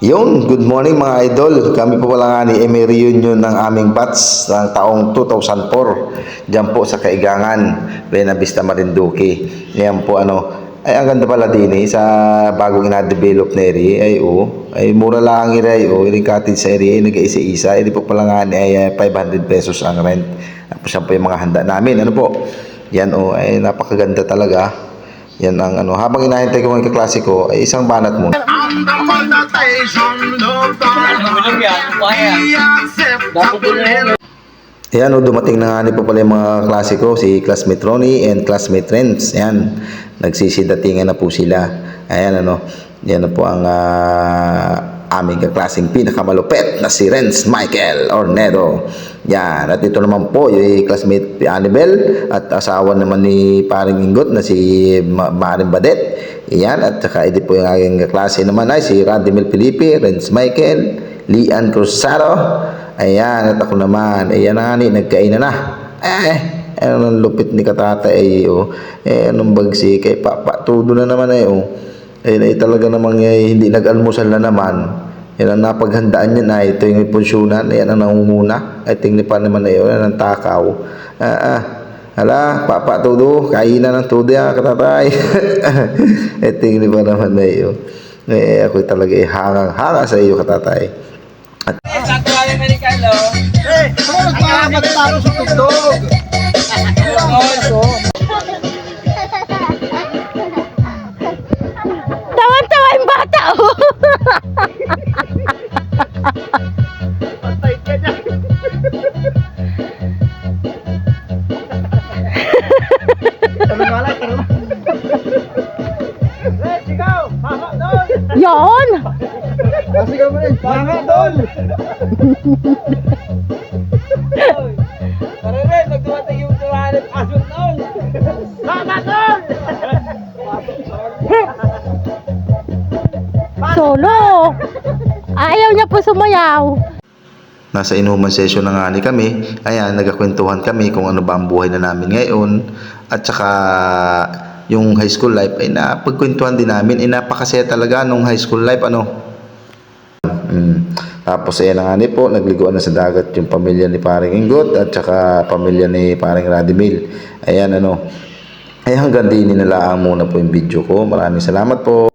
Yun, good morning mga idol. Kami po pala nga ni may reunion ng aming batch ng taong 2004. Diyan po sa Kaigangan, Buena Vista, Marinduque. Yan po ay ang ganda pala din sa bagong ina-develop na area ay mura lang ang area iring cottage sa area ay nag-isa-isa. Hindi po pala nga ay 500 pesos ang rent. Tapos yan po yung mga handa namin. Yan ay napakaganda talaga. Yan ang habang inahintay ko ng kaklase ko ay isang banat muna. Ayan dumating na nga po pala yung mga klase ko, si classmate Ronnie and classmate Renz. Ayan, nagsisidatingan na po sila. Ayan yan na po ang aming kaklaseng pinakamalupet na si Renz Michael Ornedo. Yan, at ito naman po yung classmate Annabel at asawa naman ni Paring Ingot na si Maring Badet. Yan, at saka ito po yung aking klase naman ay si Radimel Felipe, Renz Michael, Lian Cruzado. Ayan, at ako naman, ayan na nga nagkainan na. Anong lupit ni katata anong bagsi kay Papa, todo na naman talaga namang hindi nag-almusal na naman. Yan ang napaghandaan niya na ito yung punsyonan. Yan ang nangunguna. Ay tingnan pa naman yan ang takaw. Hala, Papa todo, kainan ng todo yan, katatay. Ay tingnan pa naman na yun. Ako talaga hangang-hanga sa iyo, katatay. Satuali Amerikano. Ano nagpapagtaro sa tugtog? Tawan-tawa yung bata, oh. Patay ka niya. Tama nga lang, tama. Sigaw! Mama doon! Yon! Sigaw mo rin! Mama doon! Para rin, magdumatag yung tuwanan asong doon. Mama doon! Solo! Ayaw niya po sumayaw. Nasa inuman session na nga kami. Ayan, nagkakwentuhan kami kung ano ba ang buhay na namin ngayon. At saka yung high school life ay napagkwentuhan din namin. Napakasaya talaga nung high school life. Tapos ayan na nga po, nagliguan na sa dagat yung pamilya ni Paring Ingot at saka pamilya ni Paring Radimil. Ayan ay hanggang din nilalaan muna po yung video ko. Maraming salamat po.